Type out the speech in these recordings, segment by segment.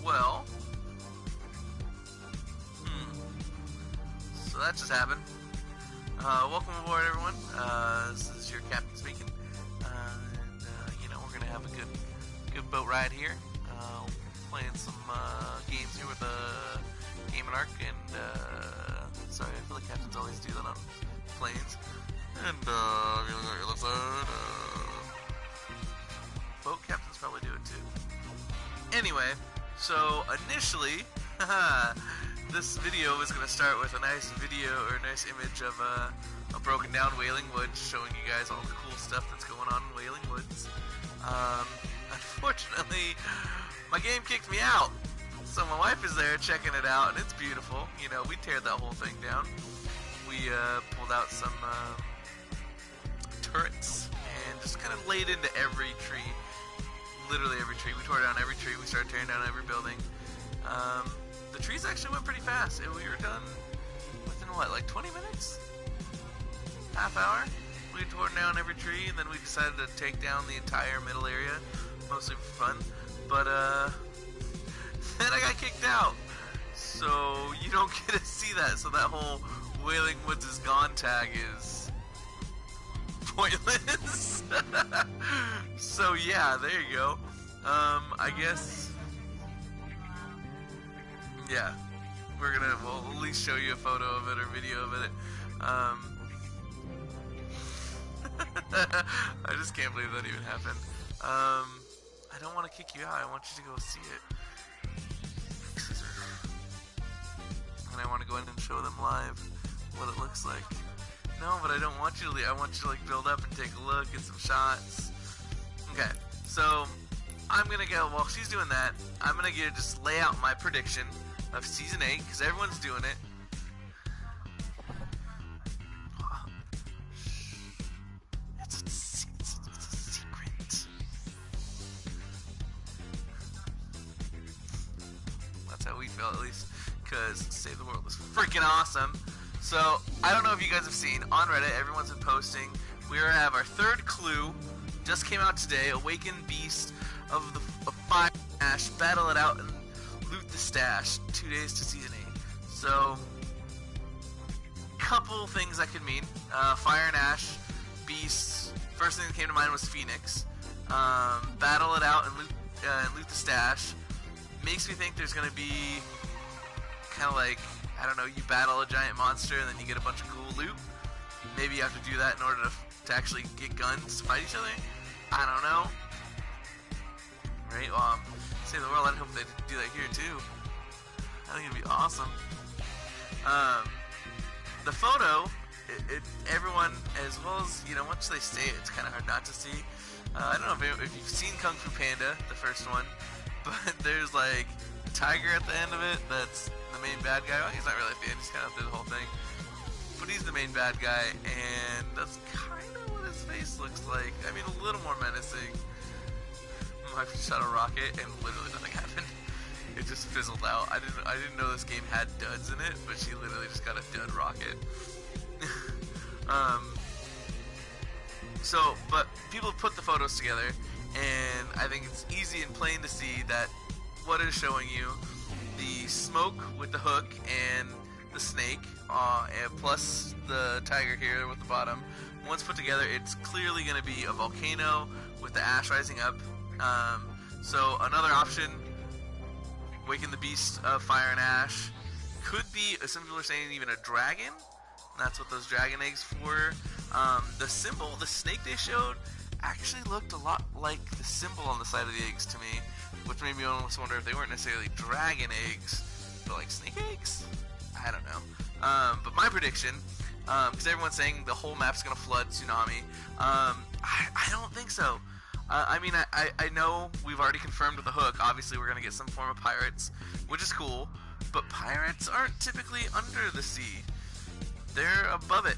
well, so that just happened. Welcome aboard, everyone. This is your captain speaking, and you know, we're gonna have a good boat ride here. Playing some games here with Game and Arc, and sorry, I feel like captains always do that on planes. And if you look at your left side, boat captains probably do it too. Anyway, so initially, this video is going to start with a nice video or a nice image of a broken down Wailing Woods, showing you guys all the cool stuff that's going on in Wailing Woods. Unfortunately, my game kicked me out, so my wife is there checking it out, and it's beautiful. You know, we teared that whole thing down. We pulled out some turrets and just kind of laid into every tree, literally every tree. We tore down every tree. We started tearing down every building. The trees actually went pretty fast. We were done within what, like 20 minutes? Half hour? We tore down every tree, and then we decided to take down the entire middle area, mostly for fun. But then I got kicked out, so you don't get to see that. So that whole Wailing Woods is gone tag is pointless. So yeah, there you go. I guess, yeah, we'll at least show you a photo of it or video of it. I just can't believe that even happened. I don't want to kick you out. I want you to go see it. And I want to go in and show them live what it looks like. No, but I don't want you to leave. I want you to like build up and take a look, get some shots. Okay, so I'm gonna go, while she's doing that, I'm gonna just lay out my prediction of Season 8, because everyone's doing it. It's a secret. That's how we feel, at least, because Save the World is freaking awesome. So, I don't know if you guys have seen, on Reddit, everyone's been posting, we have our third clue, just came out today, Awaken Beast of Fire and Ash, battle it out and loot the stash, 2 days to Season 8. So, couple things that could mean, Fire and Ash, Beasts, first thing that came to mind was Phoenix, battle it out and loot the stash, makes me think there's going to be kind of like, I don't know, you battle a giant monster and then you get a bunch of cool loot. Maybe you have to do that in order to actually get guns to fight each other. I don't know. Right? Well, Save the World, I hope they do that here too. I think it'd be awesome. The photo, everyone, as well as, you know, once they say it, it's kind of hard not to see. I don't know if you've seen Kung Fu Panda, the first one, but there's like a tiger at the end of it that's the main bad guy. Well, he's not really at the end, he's kind of through the whole thing. But he's the main bad guy, and that's kind of what his face looks like. I mean, a little more menacing. I shot a rocket, and literally nothing happened. It just fizzled out. I didn't know this game had duds in it, but she literally just got a dud rocket. But people put the photos together, and I think it's easy and plain to see that what is showing you the smoke with the hook and the snake, and plus the tiger here with the bottom. Once put together, it's clearly going to be a volcano with the ash rising up. So another option, Waken the Beast of Fire and Ash, could be, some people are saying, even a dragon. That's what those dragon eggs for. The symbol, the snake they showed, actually looked a lot like the symbol on the side of the eggs to me, which made me almost wonder if they weren't necessarily dragon eggs, but like snake eggs? I don't know. But my prediction, because everyone's saying the whole map's going to flood tsunami, I don't think so. I mean, I know we've already confirmed with the hook, obviously we're going to get some form of pirates, which is cool, but pirates aren't typically under the sea. They're above it.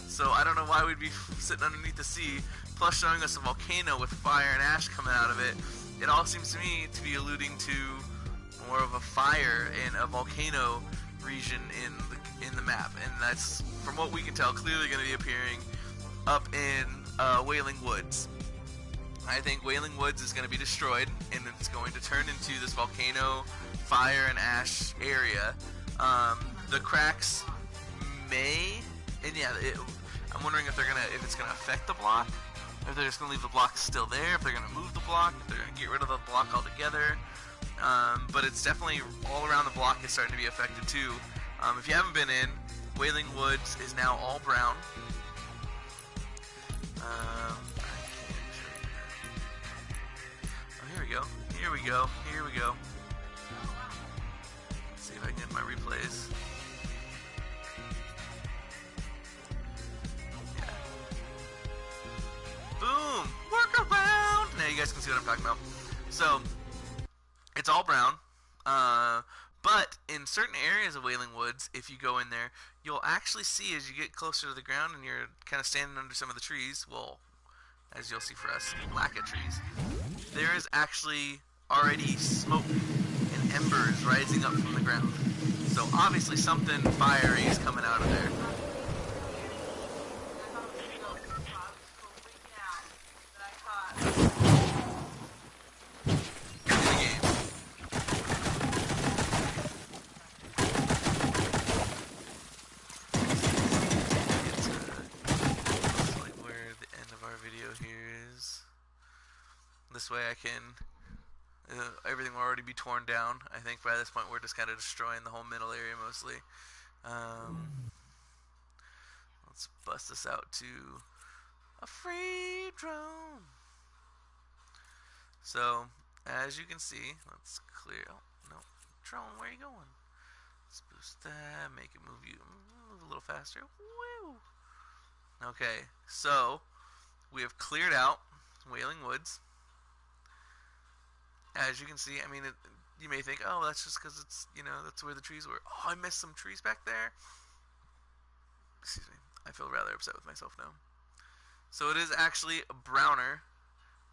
So I don't know why we'd be sitting underneath the sea, plus showing us a volcano with fire and ash coming out of it. It all seems to me to be alluding to more of a fire and a volcano region in the map, and that's, from what we can tell, clearly going to be appearing up in Wailing Woods. I think Wailing Woods is going to be destroyed, and it's going to turn into this volcano, fire, and ash area. The cracks may, and yeah, I'm wondering if it's gonna affect the block, if they're just gonna leave the block still there, if they're gonna move the block, if they're gonna get rid of the block altogether. But it's definitely all around the block is starting to be affected too. If you haven't been in, Wailing Woods is now all brown. I can't show you that. Oh, here we go. Here we go. Here we go. Let's see if I can get my replays. Yeah. Boom! Work around! Now you guys can see what I'm talking about. So, it's all brown. But in certain areas of Wailing Woods, if you go in there, you'll actually see as you get closer to the ground and you're kind of standing under some of the trees, well, as you'll see for us, lack of trees, there is actually already smoke and embers rising up from the ground. So obviously something fiery is coming out of there. This way I can, everything will already be torn down. I think by this point we're just kind of destroying the whole middle area mostly. Let's bust this out to a free drone. So, as you can see, let's clear, oh, no, drone, where are you going? Let's boost that, make it move a little faster. Woo! Okay, so, we have cleared out Wailing Woods. As you can see, I mean, you may think, oh, that's just because it's, that's where the trees were. Oh, I missed some trees back there. Excuse me. I feel rather upset with myself now. So it is actually browner.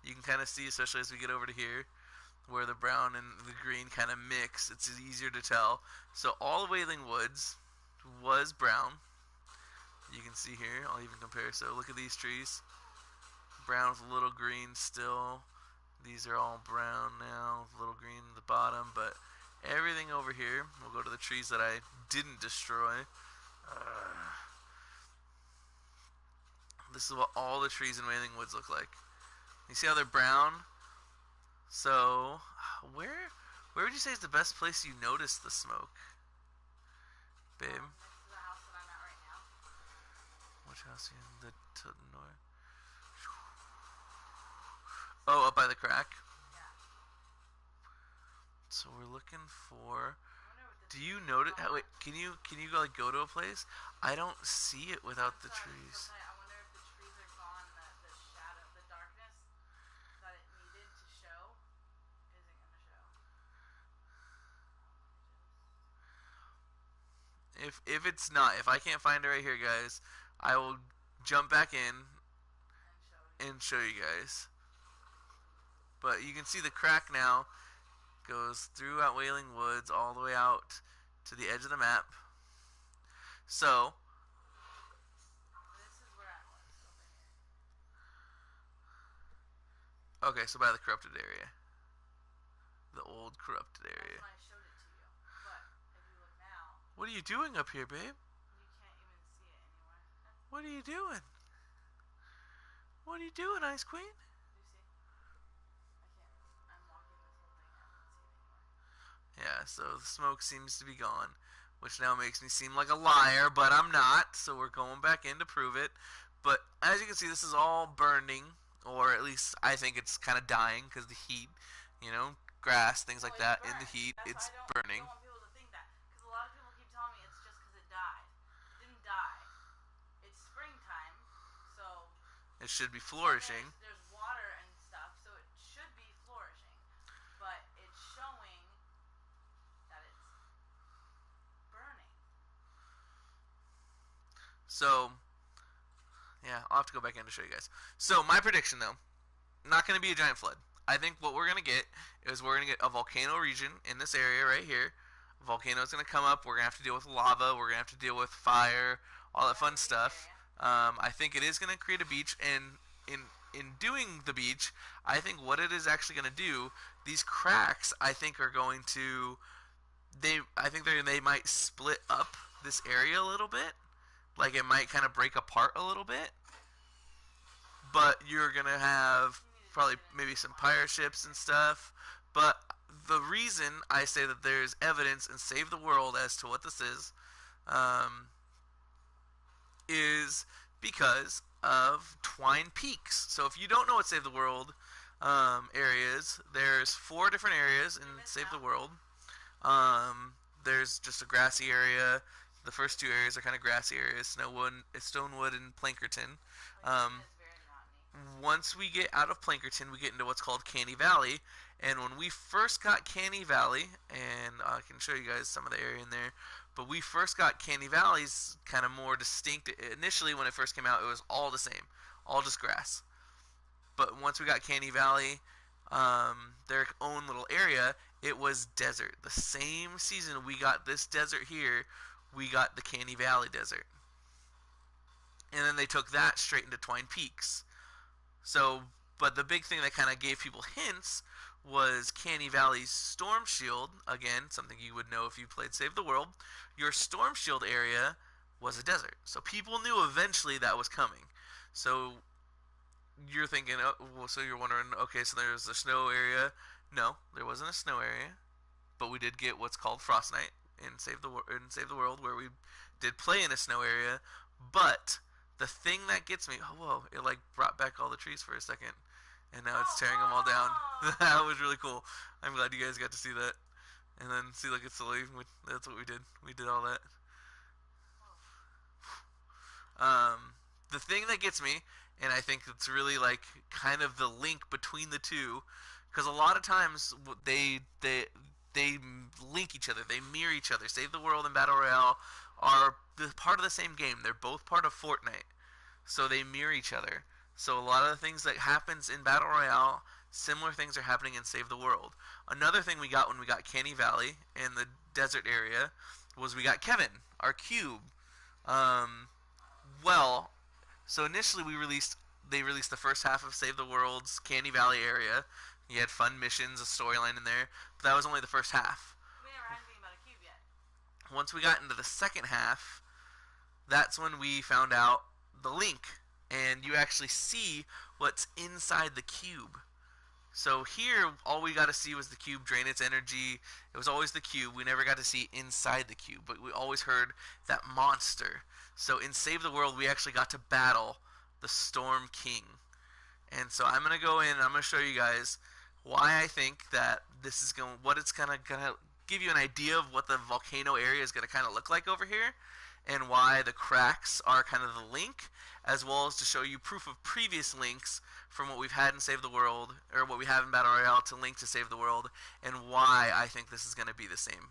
You can kind of see, especially as we get over to here, where the brown and the green kind of mix. It's easier to tell. So all of Wailing Woods was brown. You can see here. I'll even compare. So look at these trees. Brown with a little green still. These are all brown now, a little green at the bottom, but everything over here, we'll go to the trees that I didn't destroy. This is what all the trees in Wailing Woods look like. You see how they're brown? So, where would you say is the best place you notice the smoke? Babe? Next to the house that I'm at right now. Which house are you in? To the north? Oh, up by the crack? Yeah. So we're looking for... Do you notice... Wait, can you like go to a place? I don't see it without the trees. I wonder if the trees are gone, the shadow, the darkness that it needed to show isn't going to show. If it's not, if I can't find it right here, guys, I will jump back in and show you guys. But you can see the crack now goes throughout Wailing Woods all the way out to the edge of the map. So, this is where I was, over here. Okay, so by the corrupted area. The old corrupted area. That's when I showed it to you. But if you look now, What are you doing up here, babe? you can't even see it anymore. What are you doing? What are you doing, Ice Queen? Do you see? I'm walking this whole thing. I don't see it anymore. Yeah, so the smoke seems to be gone, which now makes me seem like a liar, but I'm not, so we're going back in to prove it. But as you can see, this is all burning, or at least I think it's kind of dying because the heat, grass, things like that, in the heat, it's burning. I don't want people to think that, because a lot of people keep telling me it's just because it died. It didn't die. It's springtime, so It should be flourishing. There's water and stuff, so it should be flourishing. But it's showing that it's burning. So, yeah, I'll have to go back in to show you guys. So, my prediction, though, not going to be a giant flood. I think what we're going to get is we're going to get a volcano region in this area right here. A volcano is going to come up. We're going to have to deal with lava. We're going to have to deal with fire, all that fun stuff. I think it is going to create a beach, and in doing the beach, I think what it is actually going to do, these cracks, I think are going to, I think they might split up this area a little bit. Like it might kind of break apart a little bit. But you're going to have probably maybe some pirate ships and stuff. But the reason I say that there's evidence in Save the World as to what this is because of Twine Peaks. So if you don't know what Save the World areas, there's 4 different areas in Save the World. There's just a grassy area. The first 2 areas are kind of grassy areas, Stonewood and Plankerton. Once we get out of Plankerton, we get into what's called Canny Valley. And when we first got Canny Valley, and I can show you guys some of the area in there, but we first got Canny Valley's kind of more distinct. Initially, when it first came out, it was all the same, all just grass. But once we got Canny Valley, their own little area, it was desert. The same season we got this desert here, we got the Canny Valley desert. And then they took that straight into Twine Peaks. So, but the big thing that kind of gave people hints was Canny Valley's Storm Shield. Again, something you would know if you played Save the World. Your Storm Shield area was a desert. So people knew eventually that was coming. So you're thinking, oh, well, so you're wondering, okay, so there's a snow area. No, there wasn't a snow area. But we did get what's called Frost Night in Save the World, where we did play in a snow area. But the thing that gets me, oh, whoa, it like brought back all the trees for a second. And now it's tearing them all down. That was really cool. I'm glad you guys got to see that. And then see, like, it's slowly, that's what we did. We did all that. The thing that gets me, and I think it's really like kind of the link between the two, because a lot of times they link each other, they mirror each other. Save the World and Battle Royale are part of the same game. They're both part of Fortnite, so they mirror each other. So a lot of the things that happens in Battle Royale, similar things are happening in Save the World. Another thing we got when we got Canny Valley in the desert area was we got Kevin, our cube. So initially they released the first half of Save the World's Canny Valley area. You had fun missions, a storyline in there, but that was only the first half. We never had anything about a cube yet. Once we got into the second half, that's when we found out the link, and you actually see what's inside the cube. So here, all we got to see was the cube drain its energy. It was always the cube. We never got to see inside the cube, but we always heard that monster. So in Save the World, we actually got to battle the Storm King. And so I'm going to go in and I'm going to show you guys why I think that this is going, what it's going to give you an idea of what the volcano area is going to kind of look like over here, and why the cracks are kind of the link, as well as to show you proof of previous links from what we've had in Save the World, or what we have in Battle Royale to link to Save the World, and why I think this is going to be the same.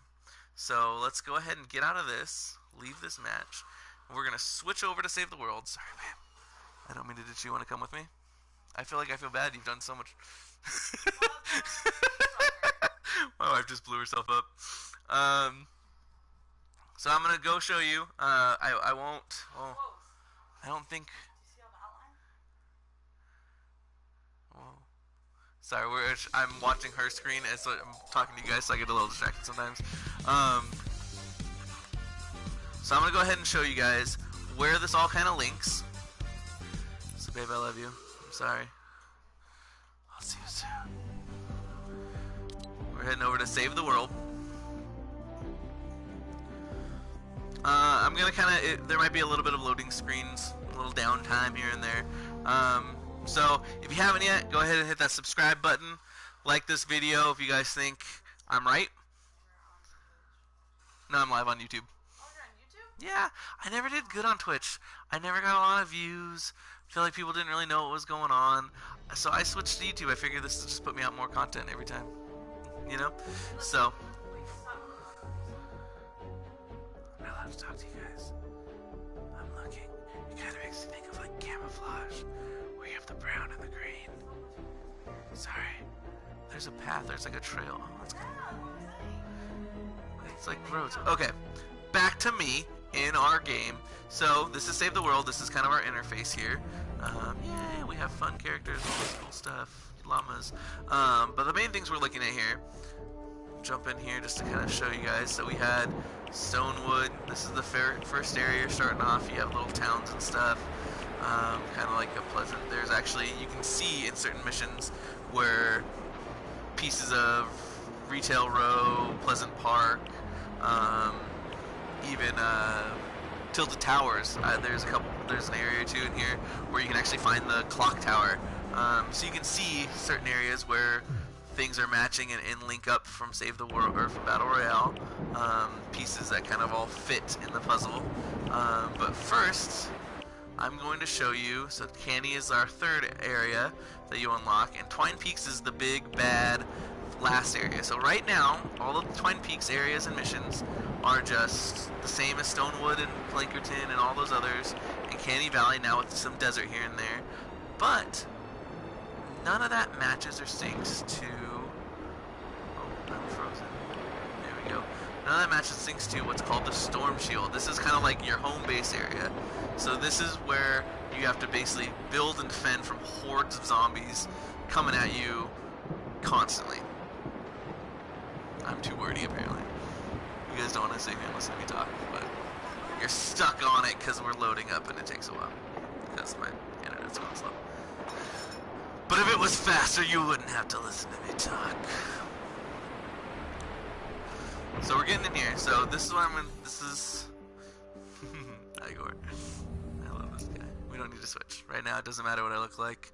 So let's go ahead and get out of this, leave this match. We're going to switch over to Save the World. Sorry, man. I don't mean to ditch you. Want to come with me? I feel bad. You've done so much. My wife just blew herself up. So I'm going to go show you. I won't. Well, I don't think. See all the outline? Whoa. Sorry, I'm watching her screen as I'm talking to you guys, so I get a little distracted sometimes. So I'm going to go ahead and show you guys where this all kind of links. So, babe, I love you. I'm sorry. I'll see you soon. We're heading over to Save the World. I'm going to there might be a little bit of loading screens, a little downtime here and there. So, if you haven't yet, go ahead and hit that subscribe button. Like this video if you guys think I'm right. No, I'm live on YouTube. Yeah, I never did good on Twitch. I never got a lot of views. I feel like people didn't really know what was going on. So I switched to YouTube. I figured this would just put me out more content every time. You know? So. I'm not allowed to talk to you guys. I'm looking. It kind of makes me think of like camouflage, where you have the brown and the green. Sorry. There's a path. There's like a trail. Oh, that's good. It's like roads. Okay. Back to me in our game. So this is Save the World. This is kind of our interface here. Yay, we have fun characters, all this cool stuff, llamas. But the main things we're looking at here, jump in here just to kind of show you guys. So we had Stonewood. This is the first area starting off. You have little towns and stuff. Kind of like a pleasant. There's actually, you can see in certain missions where pieces of Retail Row, Pleasant Park, even Tilted Towers. There's an area or two in here where you can actually find the clock tower. So you can see certain areas where things are matching and link up from Save the World or from Battle Royale. Pieces that kind of all fit in the puzzle. But first, I'm going to show you. So Canny is our third area that you unlock, and Twine Peaks is the big bad last area. So right now, all of the Twine Peaks areas and missions are just the same as Stonewood and Plankerton and all those others, and Canny Valley now with some desert here and there. But none of that matches or syncs to... Oh, I'm frozen. There we go. None of that matches or syncs to what's called the Storm Shield. This is kind of like your home base area. So this is where you have to basically build and defend from hordes of zombies coming at you constantly. I'm too wordy apparently. You guys don't want to sit here and listen to me talk, but you're stuck on it because we're loading up and it takes a while. Because my internet's going slow. But if it was faster, you wouldn't have to listen to me talk. So we're getting in here. So this is what I'm gonna... This is... Igor. I love this guy. We don't need to switch. Right now, it doesn't matter what I look like.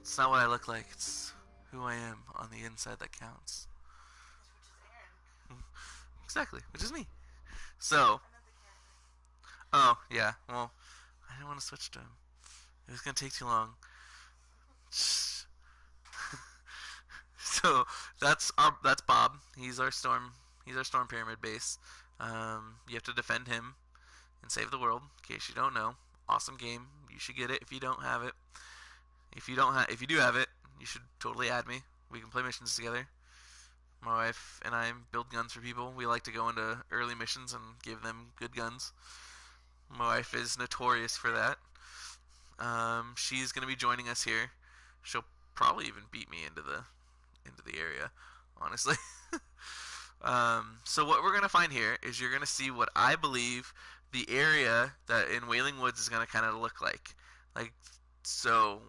It's not what I look like. It's who I am on the inside that counts. Exactly, which is me. So, oh yeah, well, I didn't want to switch to him. It was gonna take too long. So that's Bob. He's our storm pyramid base. You have to defend him and save the world. In case you don't know, awesome game. You should get it if you don't have it. If you do have it, you should totally add me. We can play missions together. My wife and I build guns for people. We like to go into early missions and give them good guns. My wife is notorious for that. She's going to be joining us here. She'll probably even beat me into the area, honestly. So what we're going to find here is you're going to see what I believe the area that in Wailing Woods is going to kind of look like. Like, so,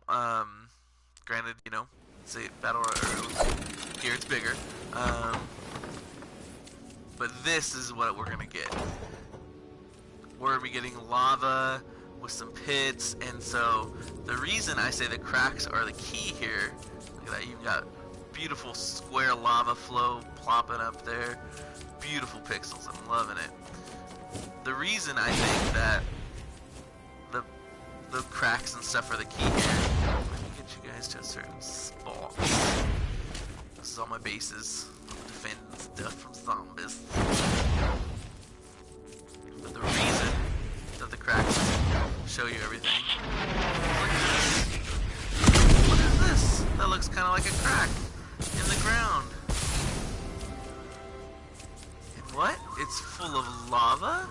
granted, you know, say Battle Royale, here it's bigger. But this is what we're going to get. We're going to be getting lava with some pits, and so the reason I say the cracks are the key here, look at that, you've got beautiful square lava flow plopping up there, beautiful pixels, I'm loving it. The reason I think that the cracks and stuff are the key here, let me get you guys to a certain spot. This is all my bases, defending stuff from zombies. But the reason that the cracks show you everything, look at this. What is this? That looks kind of like a crack in the ground. And what? It's full of lava?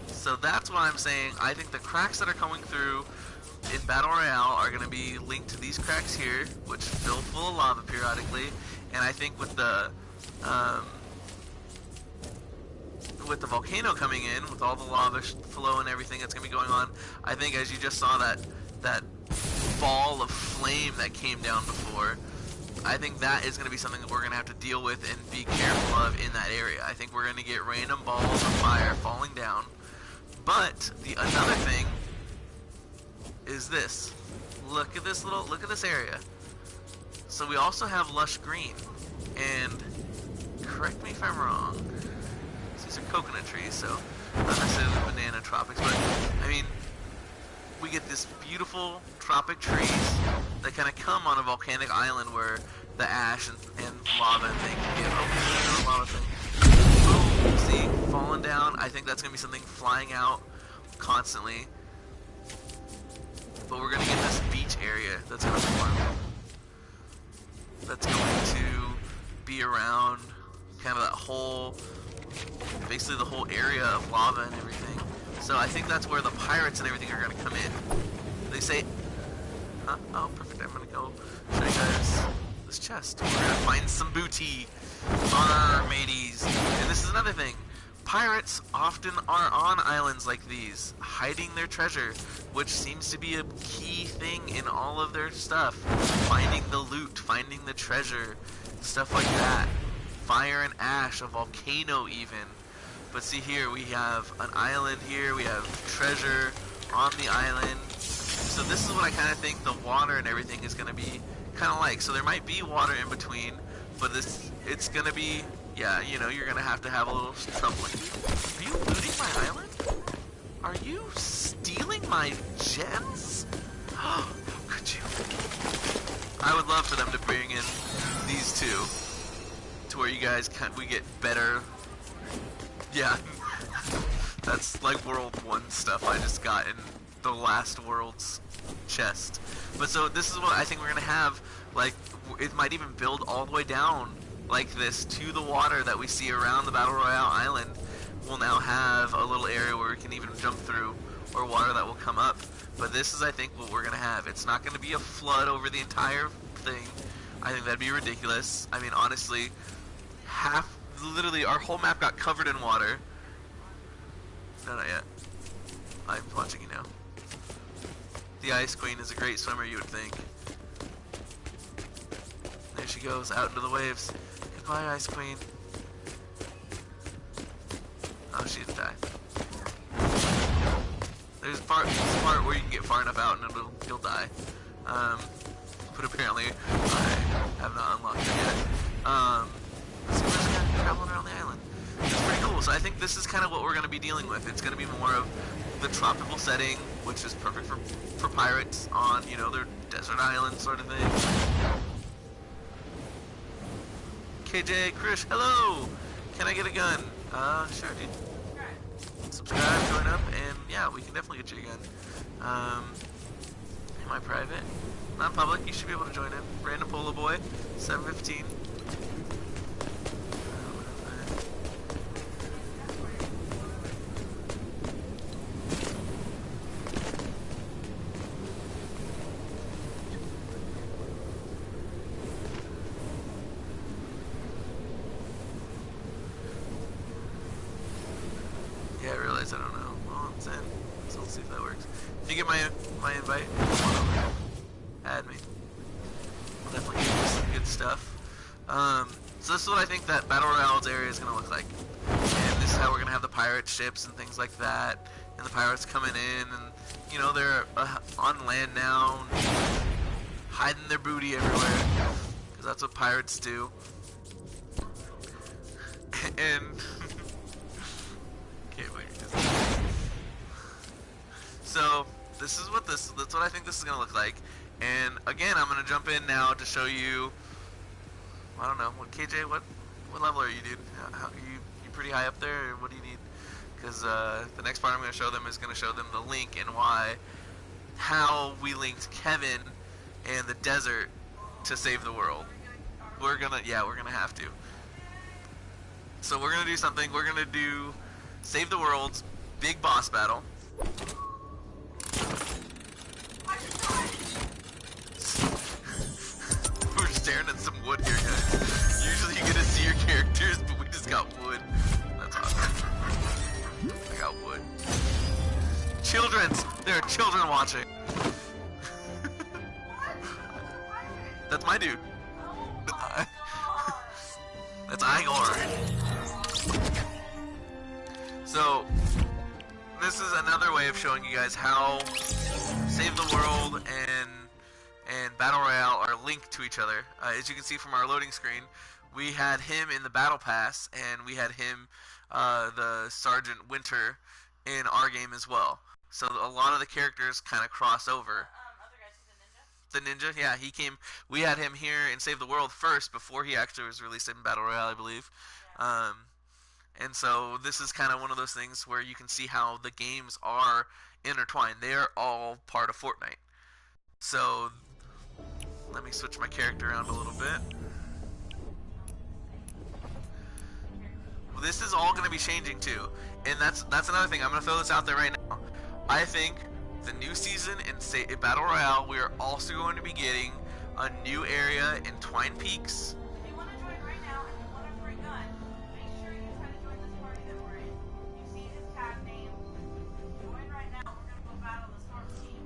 So that's why I'm saying I think the cracks that are coming through in Battle Royale are going to be linked to these cracks here, which fill full of lava periodically. And I think with the volcano coming in, with all the lava flow and everything that's going to be going on, I think as you just saw that ball of flame that came down before, I think that is going to be something that we're going to have to deal with and be careful of in that area. I think we're going to get random balls of fire falling down. But another thing is this. Look at this area. So we also have lush green, and correct me if I'm wrong. These are coconut trees, so not necessarily banana tropics, but I mean, we get this beautiful tropic trees that kind of come on a volcanic island where the ash and lava and things get a lava thing. Boom, see, falling down. I think that's gonna be something flying out constantly. But we're gonna get this beach area that's gonna form. That's going to be around kind of that whole, basically the whole area of lava and everything. So I think that's where the pirates and everything are going to come in. They say, huh? Oh, perfect. I'm going to go show you guys this chest. We're going to find some booty. Mateys. And this is another thing. Pirates often are on islands like these, hiding their treasure, which seems to be a key thing in all of their stuff. Finding the loot, finding the treasure, stuff like that. Fire and ash, a volcano even. But see here, we have an island here, we have treasure on the island. So this is what I kind of think the water and everything is going to be kind of like. So there might be water in between, but it's going to be, yeah, you know, you're going to have a little trouble. Are you looting my island? Are you stealing my gems? How could you? I would love for them to bring in these two to where you guys we get better. Yeah, that's like World 1 stuff I just got in the last World's chest. But so this is what I think we're going to have, like, it might even build all the way down like this to the water that we see around the Battle Royale island. We'll now have a little area where we can even jump through, or water that will come up. But this is, I think, what we're going to have. It's not going to be a flood over the entire thing. I think that'd be ridiculous. I mean, honestly, literally our whole map got covered in water. No, not yet. I'm watching you now. The Ice Queen is a great swimmer, you would think. There she goes, out into the waves. Goodbye, Ice Queen. Oh, she didn't die. There's a part where you can get far enough out and you'll die. But apparently, I have not unlocked it yet. So we're just kind of traveling around the island. It's pretty cool. So I think this is kind of what we're going to be dealing with. It's going to be more of the tropical setting, which is perfect for pirates on, you know, their desert island sort of thing. KJ, Krish, hello! Can I get a gun? Sure, dude. Subscribe, join up, and yeah, we can definitely get you a gun. Am I private? Not public, you should be able to join in. Random Polo Boy, 715. Yeah, I realize I don't know. Well, it's in. So let's see if that works. If you get my invite, come on over. Add me. We'll definitely get you some good stuff. So this is what I think that Battle Royale's area is going to look like. And this is how we're going to have the pirate ships and things like that. And the pirates coming in, and, you know, they're on land now, hiding their booty everywhere. Because that's what pirates do. And... So this is what that's what I think this is gonna look like. And again, I'm gonna jump in now to show you. I don't know, what KJ, what level are you, dude? How you pretty high up there, or what do you need? Because the next part I'm gonna show them is gonna show them the link and how we linked Kevin and the desert to save the world. We're gonna have to. So we're gonna do something. We're gonna do Save the World's big boss battle. We're staring at some wood here, guys. Usually you get to see your characters, but we just got wood. That's awesome. I got wood. There are children watching. That's my dude. That's Igor. So, this is another way of showing you guys how Save the World and Battle Royale are linked to each other. As you can see from our loading screen, we had him in the Battle Pass, and we had him, the Sergeant Winter, in our game as well. So a lot of the characters kind of cross over. Other guy, he's a ninja? The ninja, yeah, he came. We had him here in Save the World first before he actually was released in Battle Royale, I believe. Yeah. And so this is kind of one of those things where you can see how the games are intertwined. They are all part of Fortnite. So let me switch my character around a little bit. Well, this is all going to be changing too. and that's another thing. I'm gonna throw this out there right now. I think the new season in Battle Royale, we are also going to be getting a new area in Twine Peaks. If you want to join right now and you want a free gun, make sure you try to join this party that we're in. You see his tag name. Join right now. We're gonna go battle the Storm Team.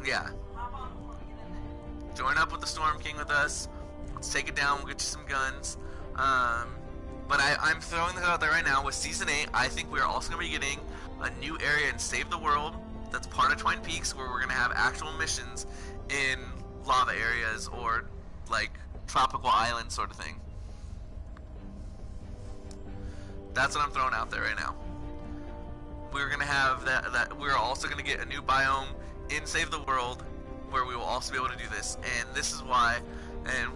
Yeah. So hop on before we get in there. Join up with the Storm King with us. Let's take it down. We'll get you some guns. But I'm throwing this out there right now. With Season 8, I think we are also going to be getting a new area in Save the World that's part of Twine Peaks, where we're going to have actual missions in lava areas or like tropical island sort of thing. That's what I'm throwing out there right now. We're going to have that we're also going to get a new biome in Save the World where we will also be able to do this. And this is why, and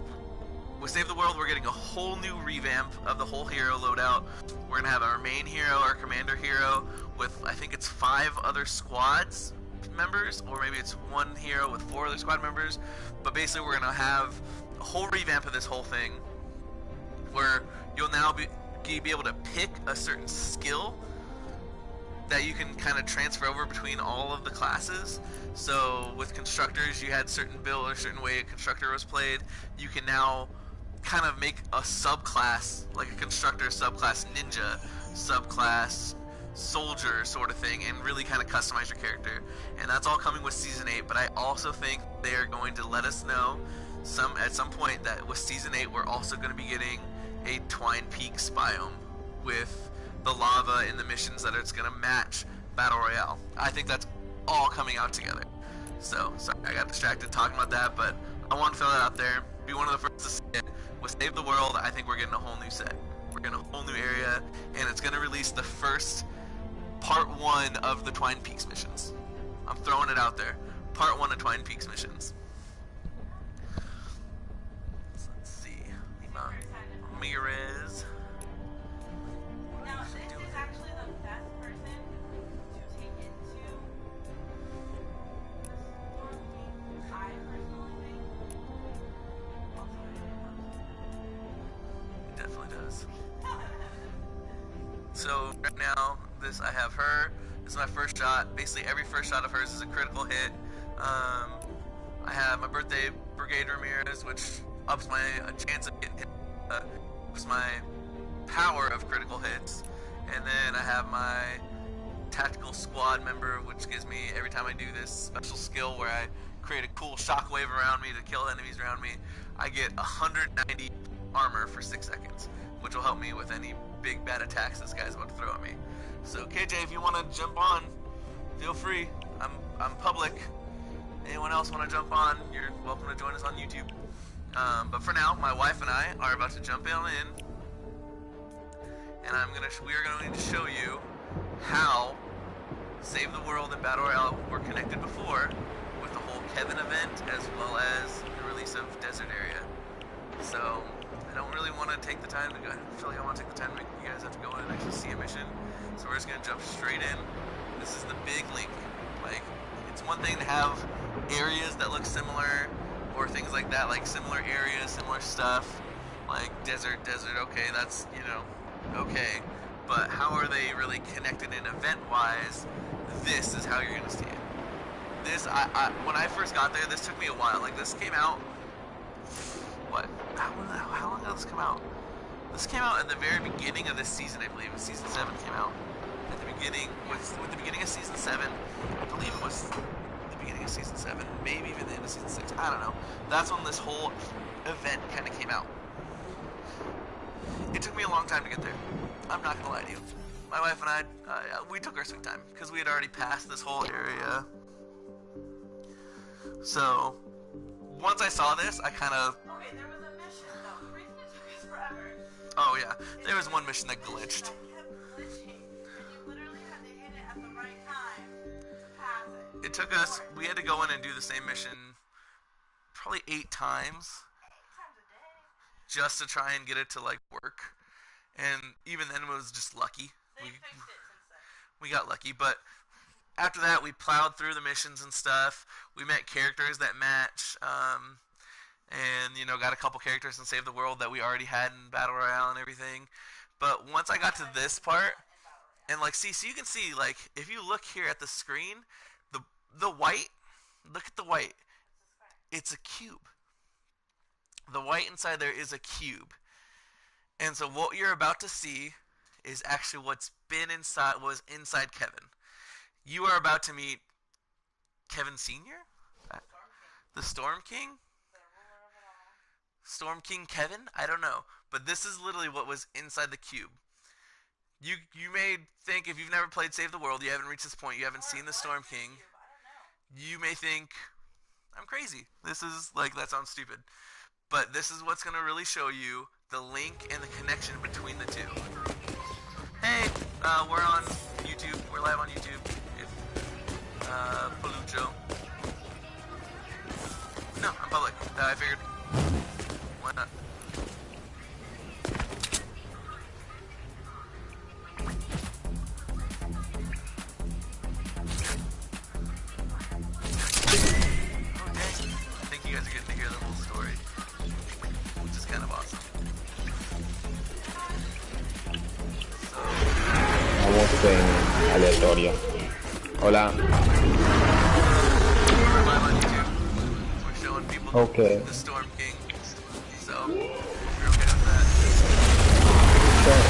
with Save the World, we're getting a whole new revamp of the whole hero loadout. We're going to have our main hero, our commander hero, with I think it's 5 other squads members, or maybe it's one hero with 4 other squad members. But basically, we're going to have a whole revamp of this whole thing, where you'll now be able to pick a certain skill that you can kind of transfer over between all of the classes. So with constructors, you had certain build or certain way a constructor was played. You can now kind of make a subclass, like a constructor subclass ninja, subclass soldier sort of thing, and really kind of customize your character. And that's all coming with Season 8, but I also think they are going to let us know at some point that with Season 8 we're also going to be getting a Twine Peaks biome with the lava and the missions that it's going to match Battle Royale. I think that's all coming out together. So, sorry, I got distracted talking about that, but I want to throw that out there. Be one of the first to see it. With Save the World, I think we're getting a whole new set. We're getting a whole new area, and it's going to release the first part 1 of the Twine Peaks missions. I'm throwing it out there. Part 1 of Twine Peaks missions. So let's see. Ramirez. Now, this is actually the best person to take into the Storm Team. I personally think. Also, It definitely does. So right now, I have her. This is my first shot. Basically, every first shot of hers is a critical hit. I have my birthday Brigade Ramirez, which ups my chance of getting hit. Ups my power of critical hits. And then I have my tactical squad member, which gives me, every time I do this special skill where I create a cool shockwave around me to kill enemies around me, I get 190 armor for 6 seconds, which will help me with any big bad attacks this guy's about to throw at me. So KJ, if you want to jump on, feel free. I'm public. Anyone else want to jump on, you're welcome to join us on YouTube. But for now, my wife and I are about to jump on in, and we are going to show you how Save the World and Battle Royale were connected before, with the whole Kevin event as well as the release of Desert Area. So I don't really want to take the time to go. I feel like I want to take the time to make you guys have to go in and actually see a mission. So we're just gonna jump straight in. This is the big link. Like, it's one thing to have areas that look similar, or things like that, like similar areas, similar stuff, like desert, okay, that's, okay. But how are they really connected in event-wise? This is how you're gonna see it. This, when I first got there, this took me a while. Like, this came out, how long did this come out? This came out at the very beginning of this season, I believe. Season 7 came out. At the beginning, with the beginning of Season 7, I believe it was the beginning of Season 7, maybe even the end of Season 6, I don't know. That's when this whole event kind of came out. It took me a long time to get there. I'm not gonna lie to you. My wife and I, we took our sweet time, because we had already passed this whole area. So, once I saw this, I kind of... Okay, there was a mission, though. The reason it took us forever... Oh, yeah. There was one mission that glitched. That kept glitching, and you literally had to hit it at the right time to pass it. It took us... We had to go in and do the same mission probably 8 times. 8 times a day. Just to try and get it to, like, work. And even then, it was just lucky. They fixed it since then. We got lucky, but... After that, we plowed through the missions and stuff. We met characters that match, and got a couple characters in Save the World that we already had in Battle Royale and everything. But once I got to this part, And like, see, so you can see, like, if you look here at the screen, the white, look at the white. It's a cube. The white inside there is a cube. And so what you're about to see is actually was inside Kevin. You are about to meet Kevin Sr.? The Storm King? Storm King Kevin? I don't know. But this is literally what was inside the cube. You may think, if you've never played Save the World, you haven't reached this point, you haven't seen the Storm King, you may think, I'm crazy. This is, like, that sounds stupid. But this is what's going to really show you the link and the connection between the two. Hey, we're on YouTube. We're live on YouTube. If, Palucho. No, I'm public. I figured, why not? En aleatorio. Hola. Okay. The Storm King. So, if you're okay with that. Sure.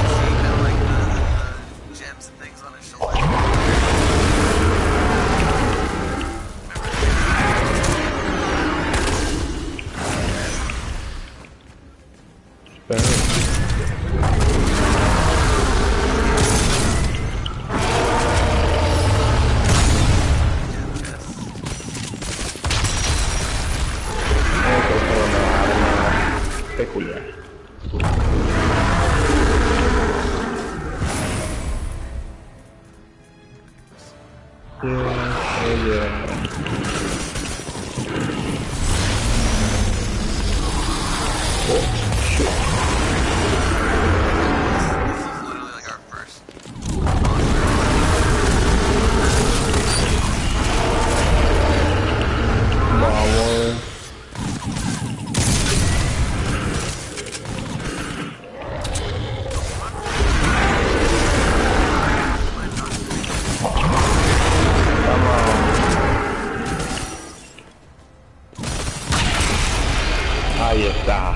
See kind of like the gems and things on his shoulder. Peculiar. Ahí está.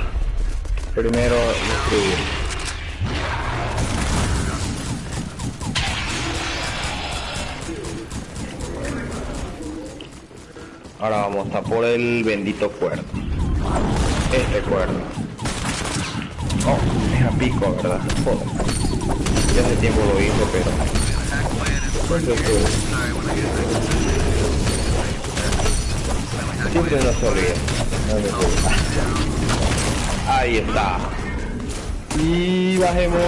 Primero destruir. Ahora vamos a por el bendito cuerno. Este cuerno. Oh, es a pico, ¿verdad? Joder. Ya hace tiempo lo hizo, pero... Siempre nos olvida. No me gusta. Ahí está. Y bajemos.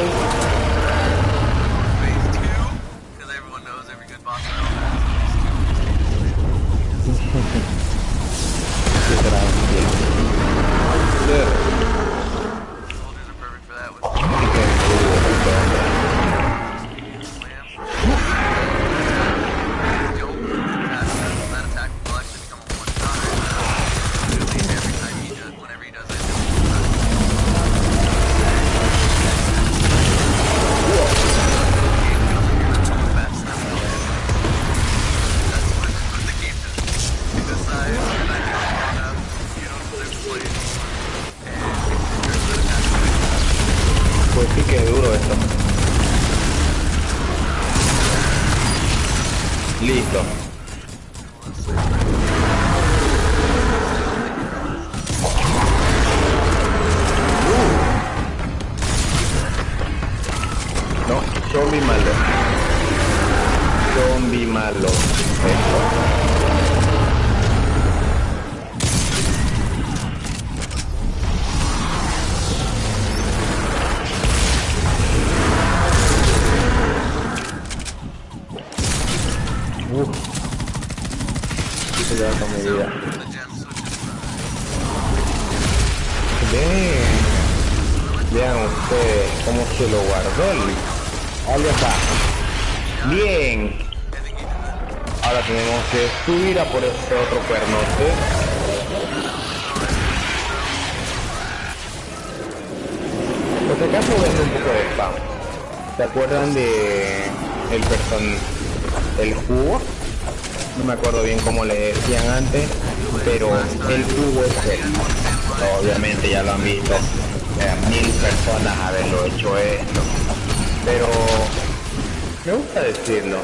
Pues sí que duro esto. Listo. No, zombie malo. Zombie malo. Esto. Ya con mi vida. Vean ustedes cómo se lo guardó el... Ahí está. Bien. Ahora tenemos que subir a por este otro cuernote. si acaso voy a hacer un poco de spam. ¿Se acuerdan de el jugo? No me acuerdo bien cómo le decían antes, pero el jugo es el... Obviamente ya lo han visto 1000 personas haberlo hecho esto, pero me gusta decirlo.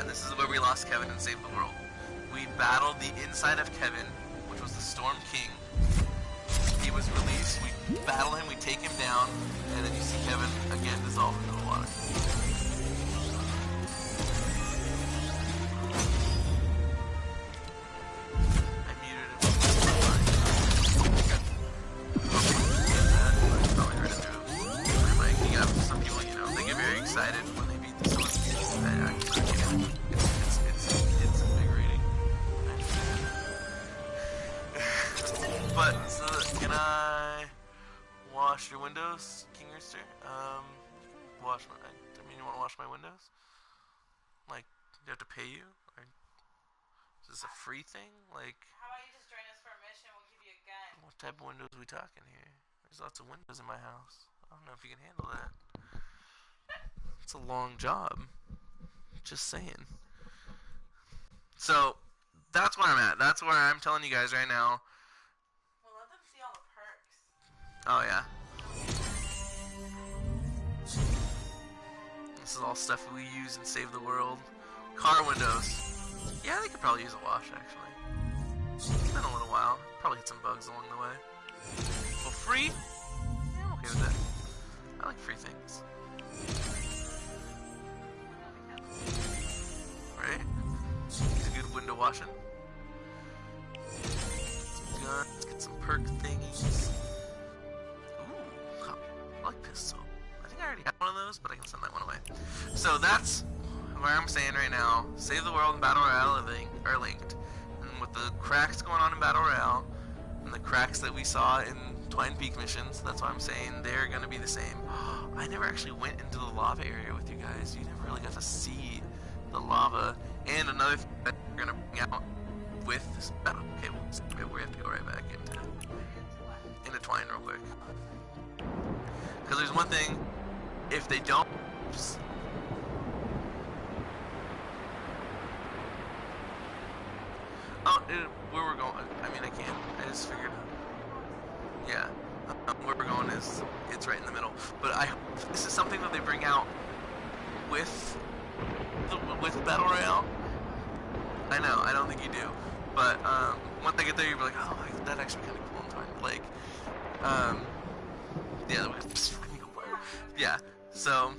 This is where we lost Kevin and saved the world. We battled the inside of Kevin, which was the Storm King. He was released, we battle him, we take him down, and then you see Kevin again dissolve into the water. I muted him. Probably heard it through my mic. Yeah, some people, you know, they get very excited when they beat someone. It's invigorating. But so, can I wash your windows, King Rooster? Wash my. I mean, you want to wash my windows? Like, do you have to pay you? Or is this a free thing? Like, How about you just join us for a mission? We'll give you a gun. what type of windows are we talking here? There's lots of windows in my house. I don't know if you can handle that. It's a long job. Just saying. So, that's where I'm at. That's where I'm telling you guys right now. Well, let them see all the perks. Oh, yeah. This is all stuff we use and save the world. Car windows. Yeah, they could probably use a wash, actually. It's been a little while. Probably hit some bugs along the way. Well, free? Yeah, I'm okay with that. I like free things. Right? It's a good window washing. Some guns, let's get some perk thingies. Ooh, I like pistol. I think I already have one of those, but I can send that one away. So that's where I'm saying right now. Save the world and Battle Royale are linked. And with the cracks going on in Battle Royale, and the cracks that we saw in Twine Peak missions, that's why I'm saying they're going to be the same. I never actually went into the lava area with you guys. You never really got to see the lava. And another thing that we're going to bring out with this battle. Okay, we have to go right back into Twine real quick. Because there's one thing, if they don't... Just, where we're going, I mean, I can't. I just figured. Yeah. Where we're going is, it's right in the middle. But I hope this is something that they bring out with Battle Royale. I know, I don't think you do. But once I get there, you'll be like, oh, that actually kind of cool in time. Like, yeah, yeah. So,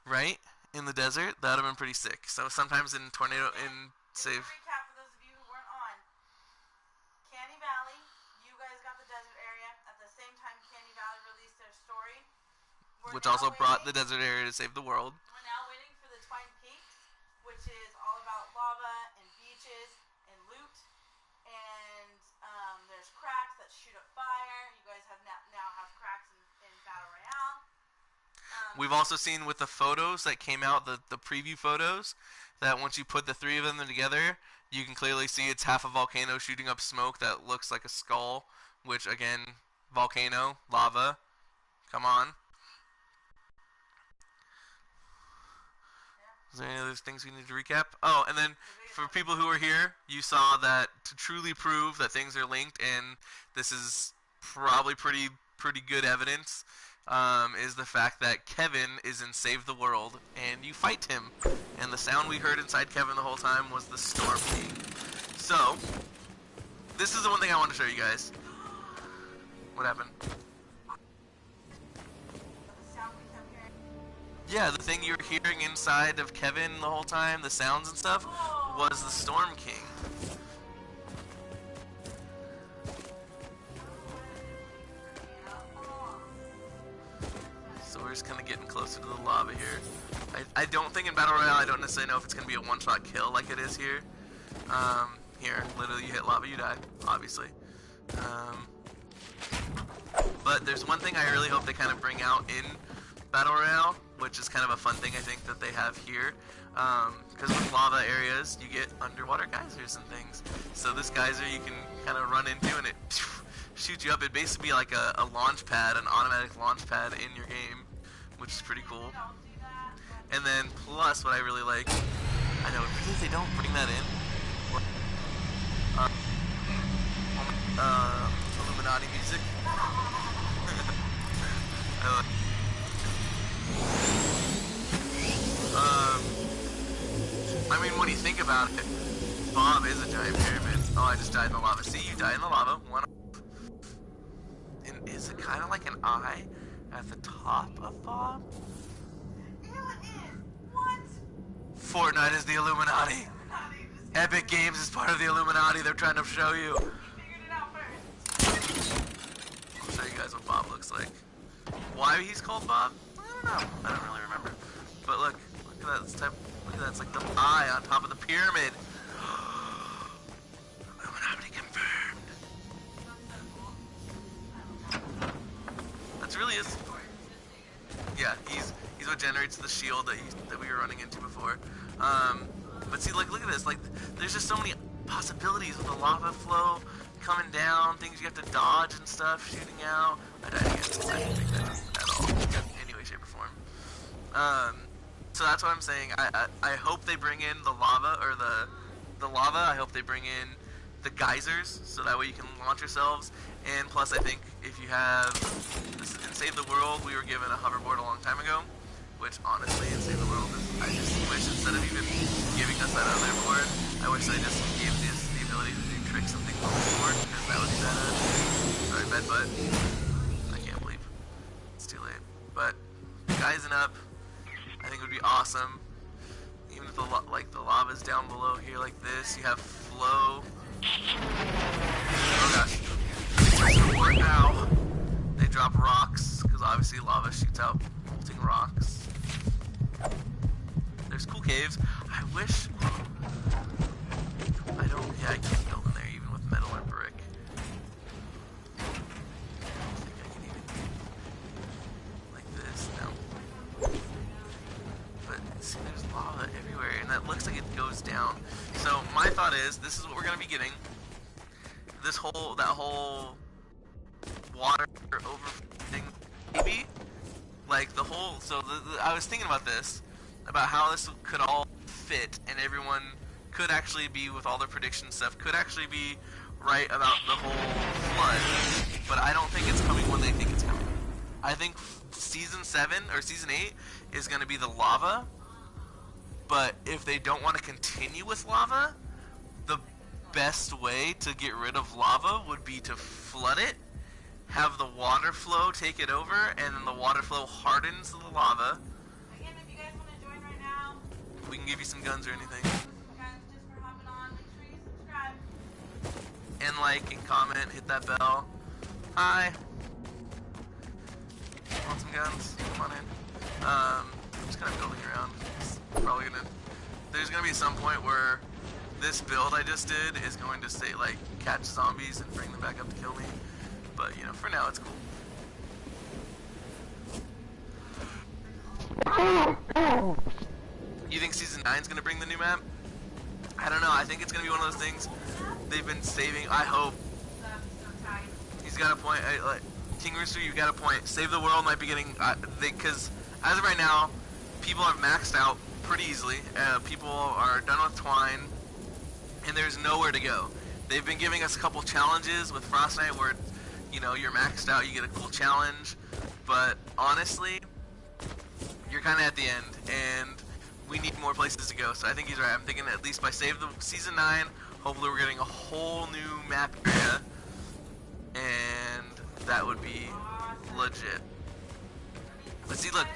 right in the desert, that would have been pretty sick. So sometimes in tornado, in save. Recap for those of you who weren't on. Canny Valley, you guys got the desert area. At the same time, Canny Valley released their story. Which also brought the desert area to save the world. We're now waiting for the Twine Peaks, which is all about lava and beaches and loot. And there's cracks that shoot up fire. You guys have now have cracks in Battle Royale. We've also seen with the photos that came out, the preview photos, that once you put the three of them together, you can clearly see it's half a volcano shooting up smoke that looks like a skull, which, again, volcano, lava, come on. Is there any other things we need to recap? Oh, and then for people who are here, you saw that to truly prove that things are linked, and this is probably pretty good evidence, is the fact that Kevin is in Save the World, and you fight him. And the sound we heard inside Kevin the whole time was the Storm King. So, this is the one thing I want to show you guys. What happened? Yeah, the thing you were hearing inside of Kevin the whole time, the sounds and stuff, was the Storm King. So we're just kind of getting closer to the lava here. I don't think in Battle Royale, I don't necessarily know if it's going to be a one-shot kill like it is here. Here, literally you hit lava, you die, obviously. But there's one thing I really hope they kind of bring out in Battle Royale, which is kind of a fun thing I think that they have here. Because with lava areas, you get underwater geysers and things. So this geyser you can kind of run into and it shoots you up. It'd basically be like a launch pad, an automatic launch pad in your game, which is pretty cool. And then plus what I really like, I know really they don't bring that in. Illuminati music. I mean, when you think about it, Bob is a giant pyramid. Oh, I just died in the lava. See, you died in the lava. One. And is it kind of like an eye at the top of Bob? Ew, it is. What? Fortnite is the Illuminati. Epic Games is part of the Illuminati. They're trying to show you. He figured it out first. I'll show you guys what Bob looks like. Why he's called Bob? I don't know. I don't really remember. But look at that. Look at that. It's like the eye on top of the pyramid. Illuminati confirmed. That's really is. Yeah, he's what generates the shield that we were running into before. But see, like, look at this. Like, there's just so many possibilities with the lava flow coming down, things you have to dodge and stuff, shooting out. I died again. I didn't make that at all, in any way, shape, or form. So that's what I'm saying. I hope they bring in the lava, or the lava. I hope they bring in the geysers, so that way you can launch yourselves. And plus, I think if you have, in Save the World, we were given a hoverboard a long time ago, which honestly, in Save the World, I just wish instead of even giving us that other board, I wish they just gave us the ability to do tricks and things on the board, because that would be bad. Sorry, bad butt. I can't believe it's too late. But guysing up, I think would be awesome. Even if the lava's down below here like this, you have flow. Oh gosh. Ow. They drop rocks, because obviously lava shoots out molten rocks. There's cool caves. I wish... I can't build in there even with metal or brick. I don't think I can even do like this, no. But see, there's lava everywhere, and that looks like it goes down. So my thought is, this is what we're going to be getting. That whole water over thing, maybe? Like the whole, so I was thinking about this, about how this could all fit, and everyone could actually be, with all their prediction stuff, could actually be right about the whole flood, but I don't think it's coming when they think it's coming. I think Season 7, or Season 8, is going to be the lava, but if they don't want to continue with lava, the best way to get rid of lava would be to flood it, have the water flow take it over, and then the water flow hardens the lava. Again, if you guys want to join right now, We can give you some guns or anything. guys, just for hopping on, make sure you subscribe. And like and comment, hit that bell. Hi. Want some guns? Come on in. I'm just kind of building around. It's probably gonna. There's gonna be some point where this build I just did is going to say like catch zombies and bring them back up to kill me. But you know, for now it's cool. You think Season 9 is gonna bring the new map? I don't know. I think it's gonna be one of those things they've been saving. I hope. He's got a point. King Rooster, you got a point. Save the World might be getting because as of right now, people have maxed out pretty easily. People are done with Twine, and there's nowhere to go. They've been giving us a couple challenges with Frost Knight where, you know, you're maxed out, you get a cool challenge, but honestly, you're kind of at the end, and we need more places to go. So I think he's right. I'm thinking at least by Season 9, hopefully we're getting a whole new map area, and that would be legit. But see, look,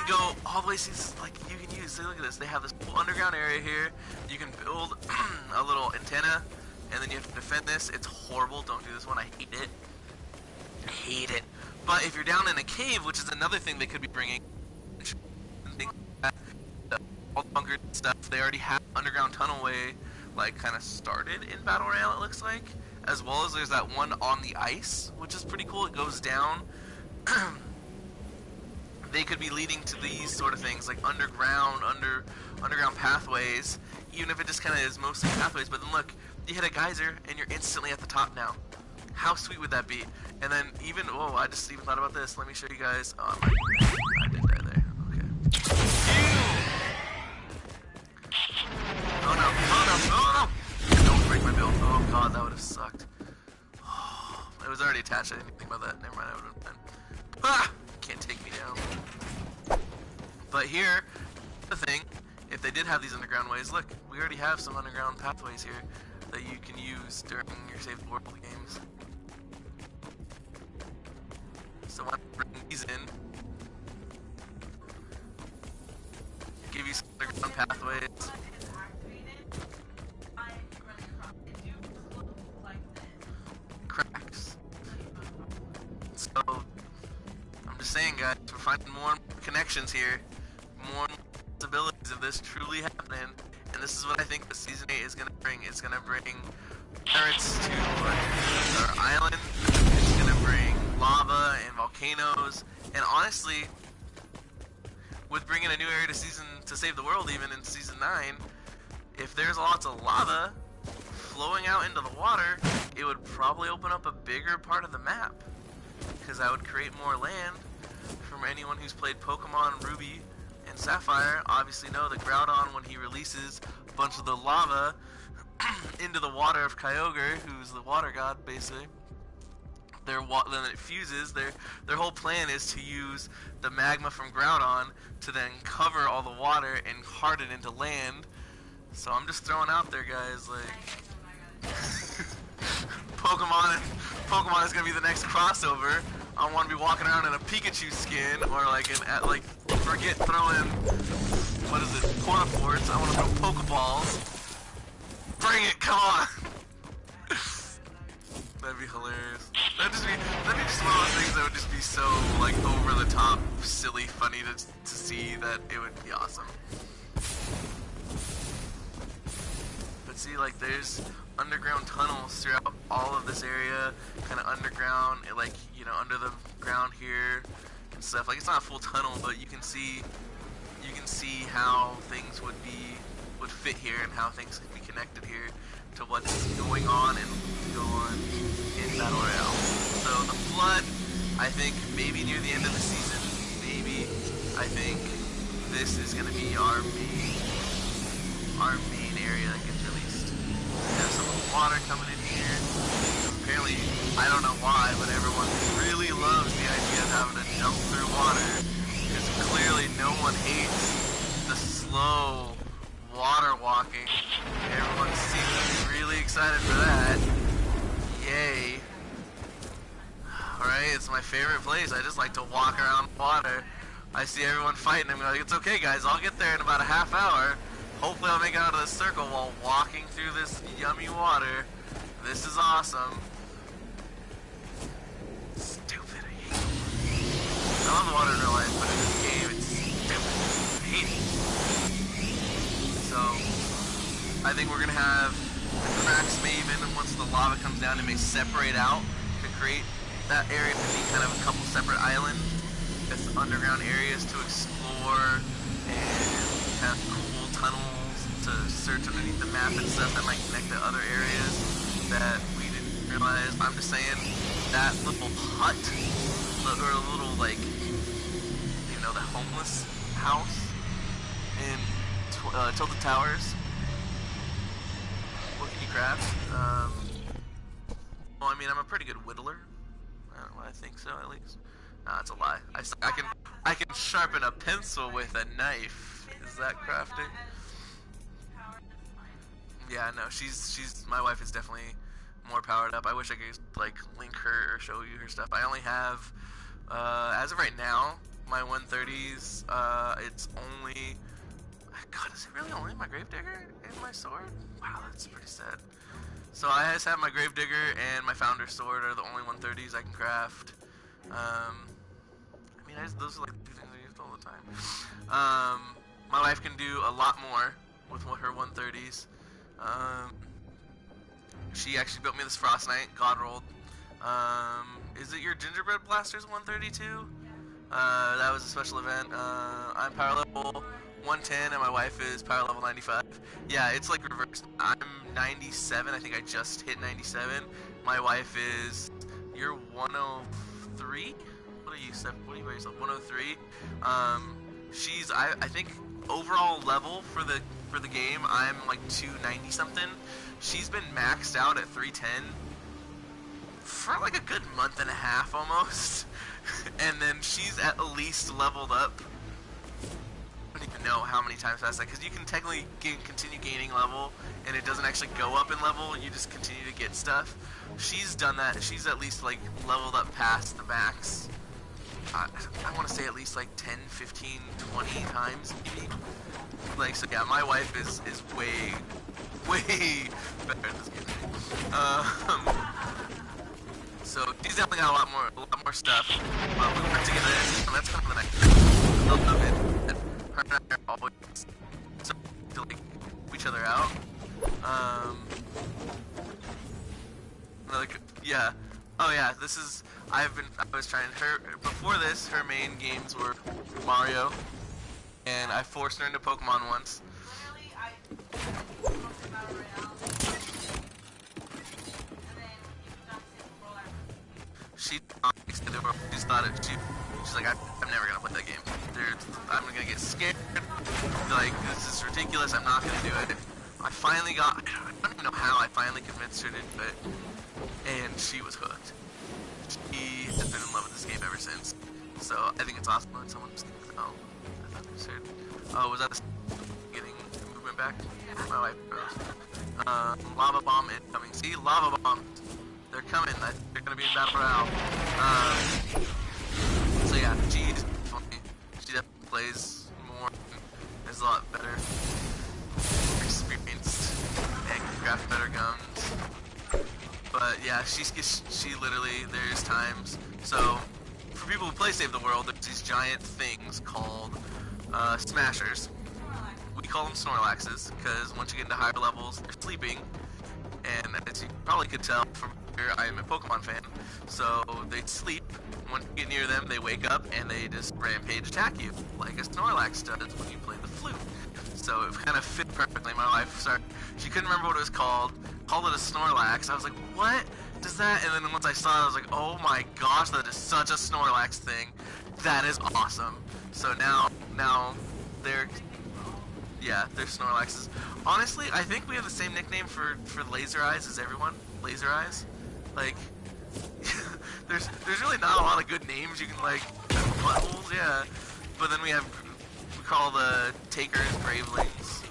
you go all the way, see, like, you can use, see, look at this, they have this whole underground area here. You can build a little antenna, and then you have to defend this. It's horrible, don't do this one, I hate it. I hate it. But if you're down in a cave, which is another thing they could be bringing, all the bunker stuff, they already have underground tunnel way, like, kind of started in Battle Royale, it looks like. As well as there's that one on the ice, which is pretty cool, it goes down. They could be leading to these sort of things, like underground pathways, even if it just kind of is mostly pathways. But then look, you hit a geyser, and you're instantly at the top now. How sweet would that be? And then even, oh, I just even thought about this. Let me show you guys. I did die there. Okay. Oh no! Oh no! Oh no! Don't break my build. Oh god, that would have sucked. Oh, it was already attached. I didn't think about that. Never mind. I would have been. Ah! Can't take me down. But here, the thing, if they did have these underground ways, look, we already have some underground pathways here that you can use during your Save the World games. So I bring these in, give you some underground pathways. Cracks. So, I'm just saying, guys, we're finding more and more connections here, more and more possibilities of this truly happening, and this is what I think the Season 8 is going to bring. It's going to bring pirates to our island, it's going to bring lava and volcanoes, and honestly, with bringing a new area to Save the World even in Season 9, if there's lots of lava flowing out into the water, it would probably open up a bigger part of the map, because that would create more land. From anyone who's played Pokemon Ruby and Sapphire, obviously know that Groudon, when he releases a bunch of the lava into the water of Kyogre, who's the water god, basically, then it fuses. Their whole plan is to use the magma from Groudon to then cover all the water and harden into land. So I'm just throwing out there, guys, like, Pokemon is gonna be the next crossover. I want to be walking around in a Pikachu skin, or like forget throwing, what is it, Portaforts. I want to throw Pokeballs. Bring it, come on. That'd be hilarious. That'd be just one of those things that would just be so, like, over the top, silly, funny to see, that it would be awesome. But see, like, there's underground tunnels throughout all of this area, kind of underground, like, you know, under the ground here and stuff. Like, it's not a full tunnel, but you can see how things would fit here, and how things could be connected here to what's going on and go on in Battle Royale. So the Flood, I think maybe near the end of the season, maybe, I think this is going to be our main area that gets released. We have some of the water coming in here. Apparently, I don't know why, but everyone really loves the idea of having to jump through water, because clearly no one hates the slow water walking. Everyone seems to be really excited for that. Yay. Alright, it's my favorite place. I just like to walk around water. I see everyone fighting. I'm like, it's okay, guys. I'll get there in about a half hour. Hopefully I'll make it out of the circle while walking through this yummy water. This is awesome. Stupid. I hate it. I love the water in real life, but in this game, it's stupid. I hate it. So, I think we're going to have the cracks may even, once the lava comes down, it may separate out to create that area to be kind of a couple separate islands with underground areas to explore and have cool tunnels to search underneath the map and stuff that might connect to other areas that we didn't realize. I'm just saying, that little hut, or a little, like, you know, the homeless house Tilted Towers. What can you craft? Well, I mean, I'm a pretty good whittler. I think so, at least. Nah, it's a lie. I can sharpen a pencil with a knife. Is that crafting? Yeah, no, she's my wife is definitely more powered up. I wish I could like link her or show you her stuff. I only have as of right now my 130s. It's only, God, is it really only my Gravedigger and my sword? Wow, that's pretty sad. So I just have my Gravedigger and my Founder's Sword are the only 130s I can craft. I mean, those are like two things I use all the time. My wife can do a lot more with her 130s. She actually built me this Frost Knight, God rolled. Is it your Gingerbread Blasters 132? That was a special event. I'm power level 110 and my wife is power level 95. Yeah, it's like reversed. I'm 97. I think I just hit 97. My wife is, you're 103? What are you, what do you weigh yourself? 103. She's, I think overall level for the game, I'm like 290 something. She's been maxed out at 310 for like a good month and a half almost. And then she's at least leveled up. I don't even know how many times past that, because you can technically continue gaining level and it doesn't actually go up in level, you just continue to get stuff. She's done that. She's at least like leveled up past the max. I want to say at least like 10, 15, 20 times maybe. Like, so yeah, my wife is way better at this game. So she's definitely got a lot more stuff. We work together, and that's kind of the next thing. I love it. Her and I are always so to like help each other out. Like, yeah. Oh yeah, this is, I was trying before this, her main games were Mario, and I forced her into Pokemon once. Literally, I posted Battle Royale, and then you've done Super Bowl after. She thought it, she's like, I'm never gonna play that game. I'm gonna get scared, like, this is ridiculous, I'm not gonna do it. I don't even know how I finally convinced her to do it. And she was hooked. She has been in love with this game ever since. So I think it's awesome when someone just thinks, oh, I thought they said, oh, was that getting movement back? My wife goes. Lava bomb incoming. See, lava bombs. They're coming. They're gonna be in battle royale. So yeah, she's funny. She definitely plays more. Is a lot better experienced and can craft better guns. But yeah, she literally, there's times, so for people who play Save the World, there's these giant things called smashers. We call them Snorlaxes, because once you get into higher levels, they're sleeping, and as you probably could tell from here, I am a Pokemon fan, so they sleep. Once you get near them, they wake up, and they just rampage attack you, like a Snorlax does when you play the flute. So it kind of fit perfectly. My wife, she couldn't remember what it was called it a Snorlax. I was like, what does that? And then once I saw it, I was like, oh my gosh, that is such a Snorlax thing. That is awesome. So now they're Snorlaxes. Honestly, I think we have the same nickname for Laser Eyes as everyone. Laser Eyes. Like, there's really not a lot of good names you can like, buttholes, yeah. But then we call the Takers Gravelings.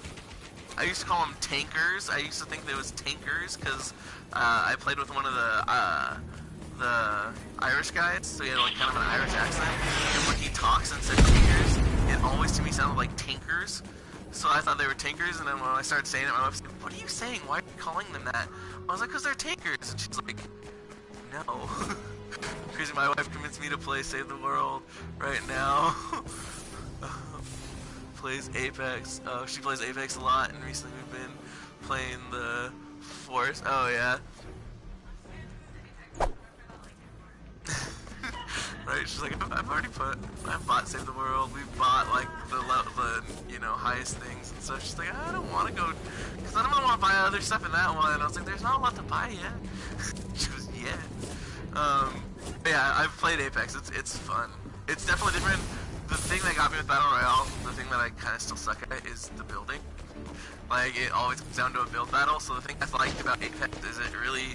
I used to call them Tankers. I used to think they was Tankers because I played with one of the Irish guys, so he had like kind of an Irish accent. And when he talks and said Tankers, it always to me sounded like Tankers. So I thought they were Tankers, and then when I started saying it, my wife said, "What are you saying? Why are you calling them that?" I was like, "Because they're Tankers." And she's like, "No." Because my wife convinced me to play Save the World right now. Plays Apex. Oh, she plays Apex a lot, and recently we've been playing the Force. Oh yeah. Right? She's like, I've bought Save the World. We've bought like the highest things and stuff. She's like, I don't want to go, because I don't want to buy other stuff in that one. And I was like, there's not a lot to buy yet. She goes, yeah. Yeah, I've played Apex. It's fun. It's definitely different. the thing that got me with Battle Royale, the thing that I kind of still suck at, is the building. Like, it always comes down to a build battle, so the thing I liked about Apex is it really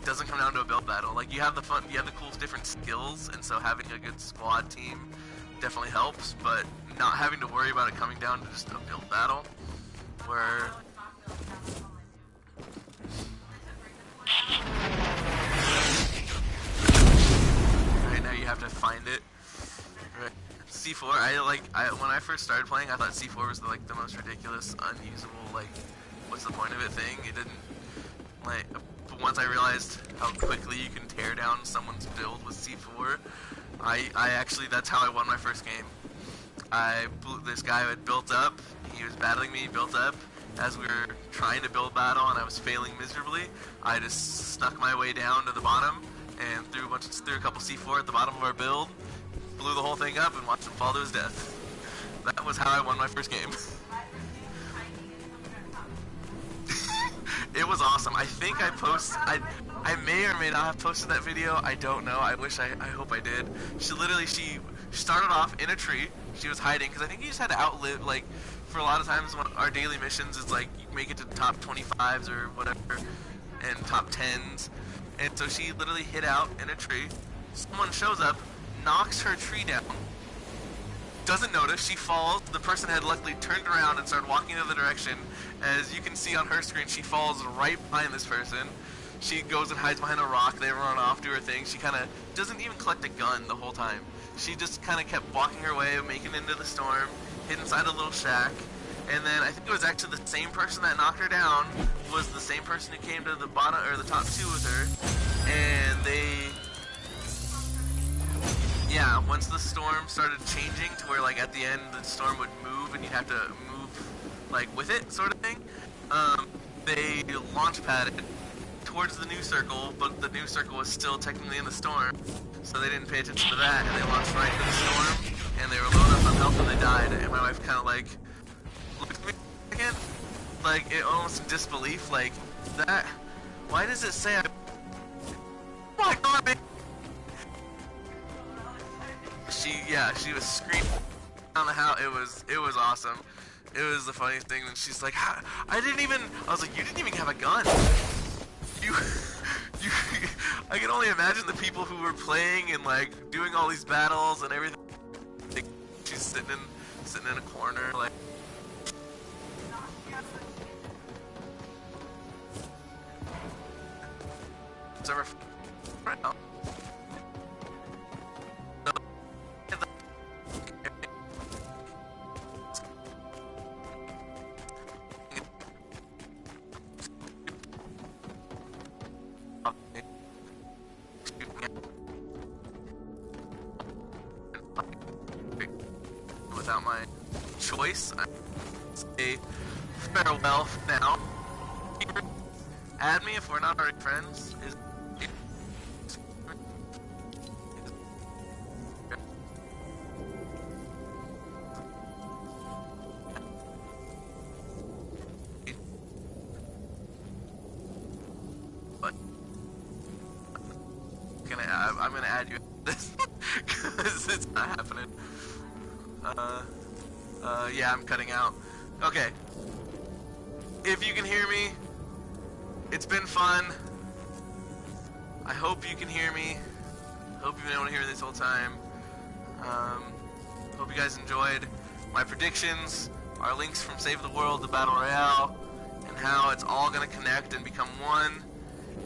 doesn't come down to a build battle. Like, you have the fun, you have the cool different skills, and so having a good squad team definitely helps, but not having to worry about it coming down to just a build battle, where... Right now you have to find it. Right. C4, when I first started playing, I thought C4 was the most ridiculous, unusable, like, what's the point of it thing. It didn't, like, but once I realized how quickly you can tear down someone's build with C4, I actually, that's how I won my first game. This guy had built up, he was battling me, built up. As we were trying to build battle and I was failing miserably, I just snuck my way down to the bottom and threw a couple C4 at the bottom of our build, blew the whole thing up, and watched him fall to his death. That was how I won my first game. It was awesome. I think I may or may not have posted that video. I don't know. I hope I did. She started off in a tree. She was hiding because I think you just had to outlive, like, for a lot of times when our daily missions is like you make it to top 25s or whatever and top 10s, and so she literally hid out in a tree. Someone shows up, knocks her tree down, doesn't notice, she falls. The person had luckily turned around and started walking in the other direction. As you can see on her screen, she falls right behind this person. She goes and hides behind a rock. They run off, do her thing. She kind of doesn't even collect a gun the whole time. She just kind of kept walking her way, making it into the storm, hid inside a little shack. And then I think it was actually the same person that knocked her down was the same person who came to the bottom or the top 2 with her. And yeah, once the storm started changing to where, like, at the end the storm would move and you'd have to move, like, with it, sort of thing, they launch padded towards the new circle, but the new circle was still technically in the storm, so they didn't pay attention to that, and they launched right into the storm, and they were low enough on health and they died, and my wife kind of, like, looked at me again, like, it almost in disbelief, like, that, why does it say oh my god, man. She was screaming on the house. It was awesome. It was the funniest thing. And she's like, I was like, you didn't even have a gun. I can only imagine the people who were playing and, like, doing all these battles and everything. Like, she's sitting in a corner, like. It's ever right now. Without my choice, I say farewell for now. Add me if we're not already friends. I'm gonna add you this because it's not happening. Yeah, I'm cutting out. Okay. If you can hear me, it's been fun. I hope you can hear me. Hope you've been able to hear this whole time. Hope you guys enjoyed my predictions, our links from Save the World to Battle Royale, and how it's all gonna connect and become one.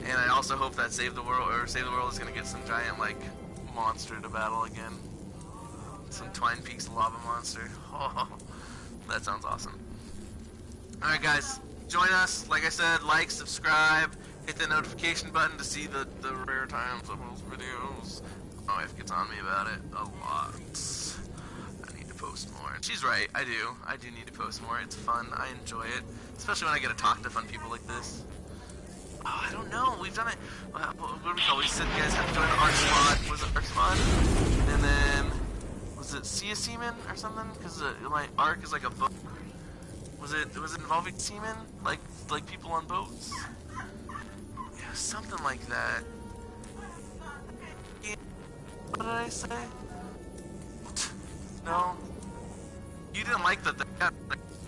And I also hope that Save the World is gonna get some giant, like, monster to battle again. Some Twin Peaks lava monster. Oh, that sounds awesome. Alright guys, join us. Like I said, like, subscribe, hit the notification button to see the rare times of those videos. My wife gets on me about it a lot. I need to post more. And she's right, I do need to post more. It's fun, I enjoy it. Especially when I get to talk to fun people like this. Oh, I don't know. We've done it. What do we call? We said you guys have to join the ARC squad. Was it ARC squad? And then was it Sea of Seamen or something? Because like ARC is like a boat. Was it involving seamen? Like people on boats? Yeah, something like that. Yeah. What did I say? No. You didn't like the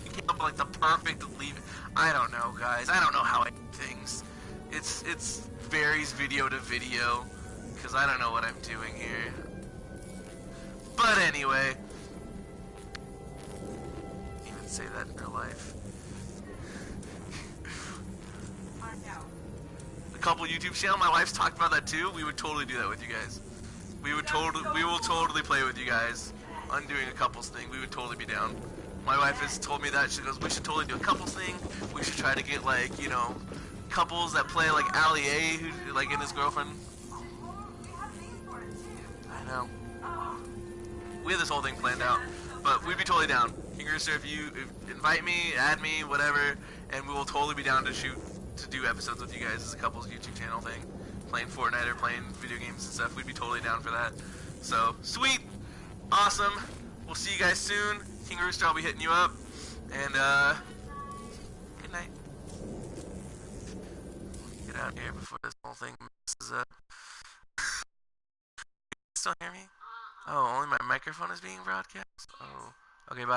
you came up with like the perfect leave. I don't know, guys. I don't know how I do things. It's varies video to video because I don't know what I'm doing here. But anyway, even say that in real life. A couple YouTube channel. My wife's talked about that too. We would totally do that with you guys. We will totally play with you guys on doing a couples thing. We would totally be down. My wife has told me that. She goes, we should totally do a couples thing. We should try to get like, you know, couples that play like Ali A, who like in his girlfriend. I know. We have this whole thing planned out, but we'd be totally down. King Rooster, if you invite me, add me, whatever, and we will totally be down to do episodes with you guys as a couples YouTube channel thing. Playing Fortnite or playing video games and stuff. We'd be totally down for that. So, sweet. Awesome. We'll see you guys soon. King Rooster, I'll be hitting you up. And, good night. Get out here before this whole thing messes up. Still hear me? Oh, only my microphone is being broadcast? Oh. Okay, bye.